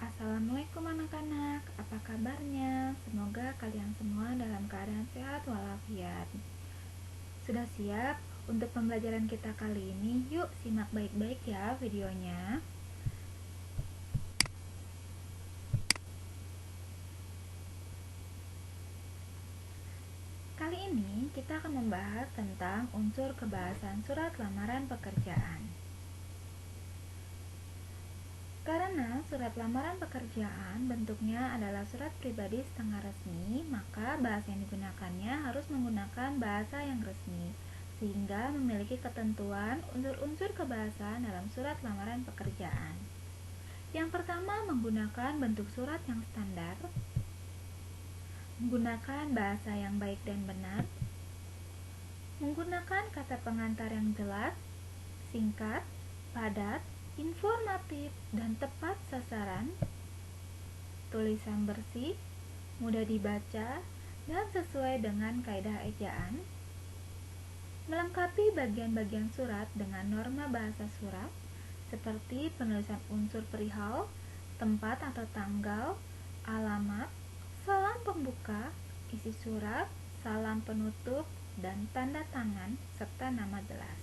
Assalamualaikum anak-anak, apa kabarnya? Semoga kalian semua dalam keadaan sehat walafiat. Sudah siap untuk pembelajaran kita kali ini? Yuk simak baik-baik ya videonya. Kali ini kita akan membahas tentang unsur kebahasan surat lamaran pekerjaan. Karena surat lamaran pekerjaan bentuknya adalah surat pribadi setengah resmi, maka bahasa yang digunakannya harus menggunakan bahasa yang resmi, sehingga memiliki ketentuan unsur-unsur kebahasan dalam surat lamaran pekerjaan. Yang pertama, menggunakan bentuk surat yang standar, menggunakan bahasa yang baik dan benar, menggunakan kata pengantar yang jelas, singkat, padat, informatif, dan tepat sasaran, tulisan bersih, mudah dibaca, dan sesuai dengan kaidah ejaan, melengkapi bagian-bagian surat dengan norma bahasa surat, seperti penulisan unsur perihal, tempat atau tanggal, alamat, salam pembuka, isi surat, salam penutup, dan tanda tangan, serta nama jelas.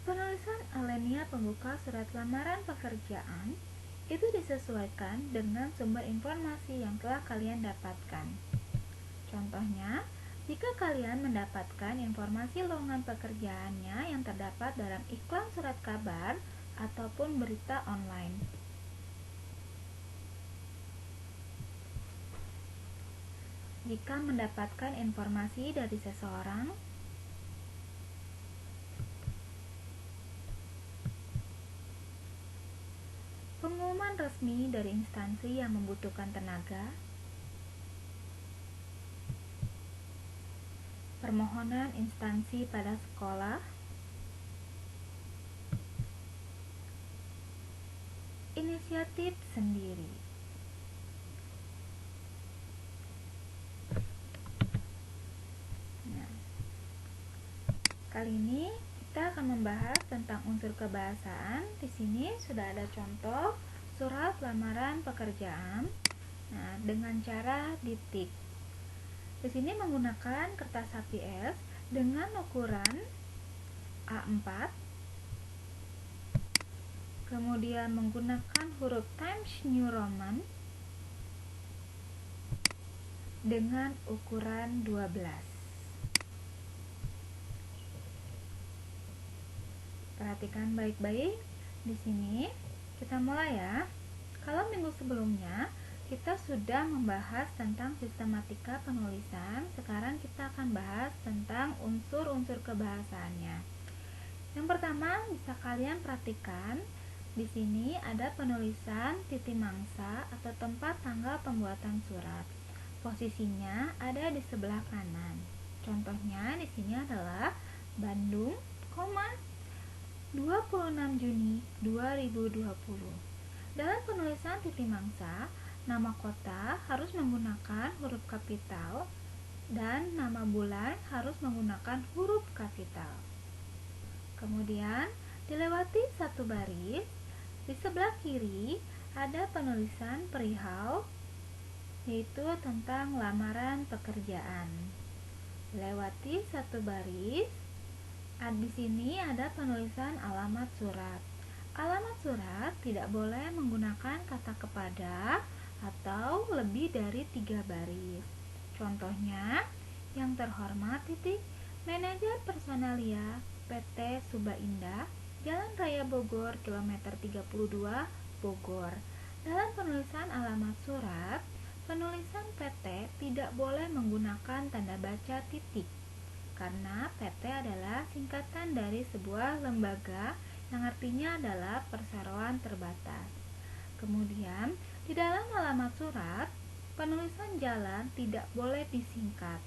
Penulisan alinea pembuka surat lamaran pekerjaan itu disesuaikan dengan sumber informasi yang telah kalian dapatkan. Contohnya, jika kalian mendapatkan informasi lowongan pekerjaannya yang terdapat dalam iklan surat kabar ataupun berita online. Jika mendapatkan informasi dari seseorang, pengumuman resmi dari instansi yang membutuhkan tenaga, permohonan instansi pada sekolah, inisiatif sendiri. Nah, kali ini kita akan membahas tentang unsur kebahasaan. Di sini sudah ada contoh surat lamaran pekerjaan. Nah, dengan cara ditik. Di sini menggunakan kertas HPS dengan ukuran A4. Kemudian menggunakan huruf Times New Roman dengan ukuran 12. Perhatikan baik-baik. Di sini kita mulai ya. Kalau minggu sebelumnya kita sudah membahas tentang sistematika penulisan, sekarang kita akan bahas tentang unsur-unsur kebahasaannya. Yang pertama, bisa kalian perhatikan di sini ada penulisan titik mangsa atau tempat tanggal pembuatan surat. Posisinya ada di sebelah kanan. Contohnya di sini adalah Bandung, 26 Juni 2020. Dalam penulisan titik mangsa, nama kota harus menggunakan huruf kapital dan nama bulan harus menggunakan huruf kapital. Kemudian dilewati satu baris, di sebelah kiri ada penulisan perihal, yaitu tentang lamaran pekerjaan. Lewati satu baris, di sini ada penulisan alamat surat. Alamat surat tidak boleh menggunakan kata kepada atau lebih dari 3 baris. Contohnya, yang terhormat titik, manajer personalia PT Suba Indah, Jalan Raya Bogor, kilometer 32, Bogor. Dalam penulisan alamat surat, penulisan PT tidak boleh menggunakan tanda baca titik, karena PT adalah singkatan dari sebuah lembaga yang artinya adalah perseroan terbatas. Kemudian, di dalam alamat surat, penulisan jalan tidak boleh disingkat.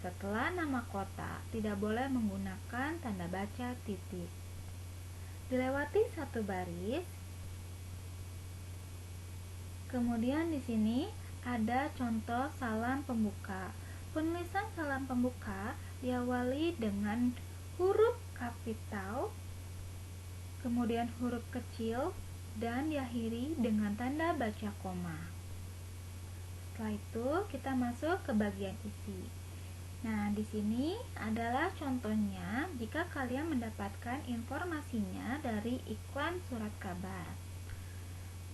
Setelah nama kota, tidak boleh menggunakan tanda baca titik. Dilewati satu baris. Kemudian di sini ada contoh salam pembuka. Penulisan salam pembuka diawali dengan huruf kapital kemudian huruf kecil, dan diakhiri dengan tanda baca koma. Setelah itu kita masuk ke bagian isi. Nah, di sini adalah contohnya jika kalian mendapatkan informasinya dari iklan surat kabar.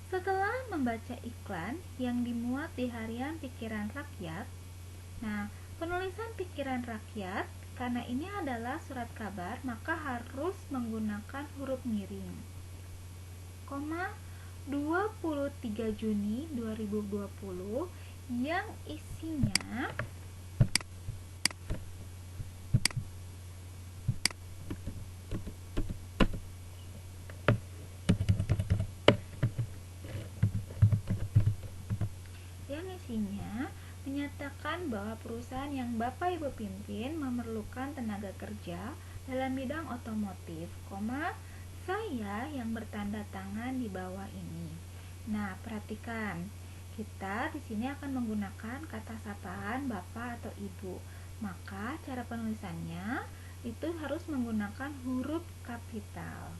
Setelah membaca iklan yang dimuat di harian Pikiran Rakyat, nah, penulisan Pikiran Rakyat karena ini adalah surat kabar, maka harus menggunakan huruf miring. 23 Juni 2020 yang isinya menyatakan bahwa perusahaan yang Bapak Ibu pimpin memerlukan tenaga kerja dalam bidang otomotif, saya yang bertanda tangan di bawah ini. Nah, perhatikan, kita di sini akan menggunakan kata sapaan Bapak atau Ibu. Maka cara penulisannya itu harus menggunakan huruf kapital.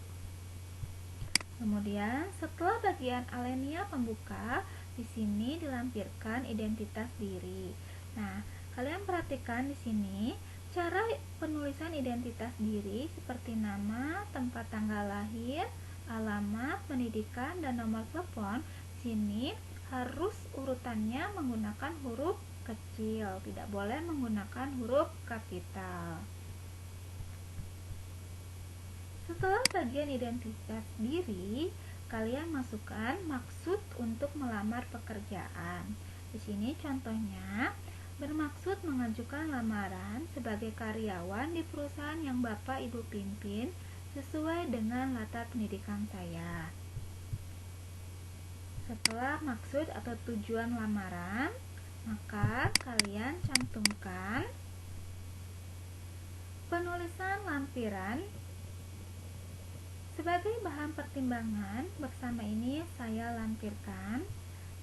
Kemudian setelah bagian alinea pembuka, di sini dilampirkan identitas diri. Nah, kalian perhatikan di sini cara penulisan identitas diri seperti nama, tempat tanggal lahir, alamat, pendidikan, dan nomor telepon. Di sini harus urutannya menggunakan huruf kecil, tidak boleh menggunakan huruf kapital. Setelah bagian identitas diri, kalian masukkan maksud untuk melamar pekerjaan. Di sini contohnya, bermaksud mengajukan lamaran sebagai karyawan di perusahaan yang Bapak Ibu pimpin sesuai dengan latar pendidikan saya. Setelah maksud atau tujuan lamaran, maka kalian cantumkan penulisan lampiran. Sebagai bahan pertimbangan, bersama ini saya lampirkan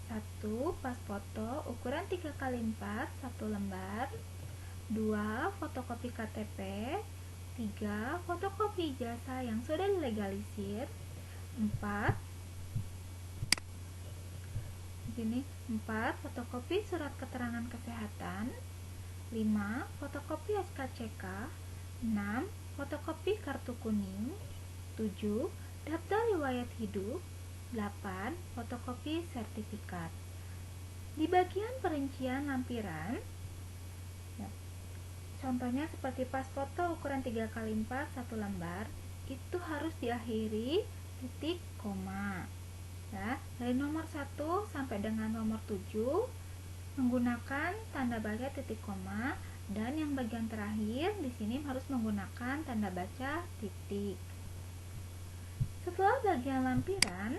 1. Pas foto ukuran 3x4 1 lembar, 2. Fotokopi KTP, 3. Fotokopi ijazah yang sudah dilegalisir, 4. Di sini 4. Fotokopi surat keterangan kesehatan, 5. Fotokopi SKCK, 6. Fotokopi kartu kuning, 7. Daftar riwayat hidup, 8. Fotokopi sertifikat. Di bagian perincian lampiran, contohnya seperti pas foto ukuran 3x4 1 lembar, itu harus diakhiri titik koma. Ya, dari nomor 1 sampai dengan nomor 7 menggunakan tanda baca titik koma, dan yang bagian terakhir di sini harus menggunakan tanda baca titik. Setelah bagian lampiran,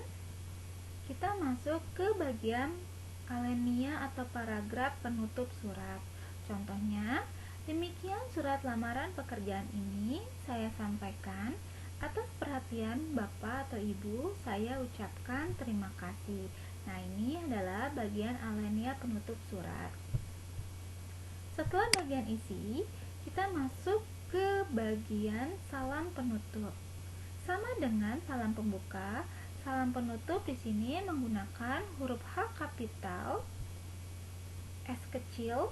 kita masuk ke bagian alinea atau paragraf penutup surat. Contohnya, demikian surat lamaran pekerjaan ini saya sampaikan. Atas perhatian Bapak atau Ibu, saya ucapkan terima kasih. Nah, ini adalah bagian alinea penutup surat. Setelah bagian isi, kita masuk ke bagian salam penutup. Sama dengan salam pembuka, salam penutup di sini menggunakan huruf H kapital, S kecil,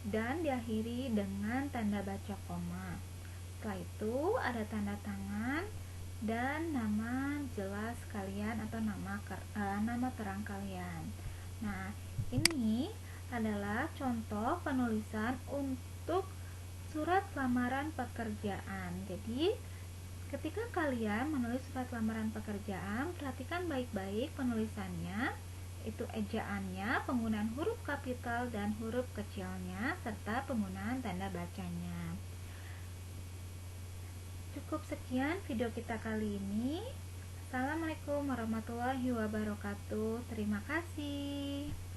dan diakhiri dengan tanda baca koma. Setelah itu ada tanda tangan dan nama jelas kalian atau nama terang kalian. Nah, ini adalah contoh penulisan untuk surat lamaran pekerjaan. Jadi, ketika kalian menulis surat lamaran pekerjaan, perhatikan baik-baik penulisannya, itu ejaannya, penggunaan huruf kapital dan huruf kecilnya, serta penggunaan tanda bacanya. Cukup sekian video kita kali ini. Assalamualaikum warahmatullahi wabarakatuh. Terima kasih.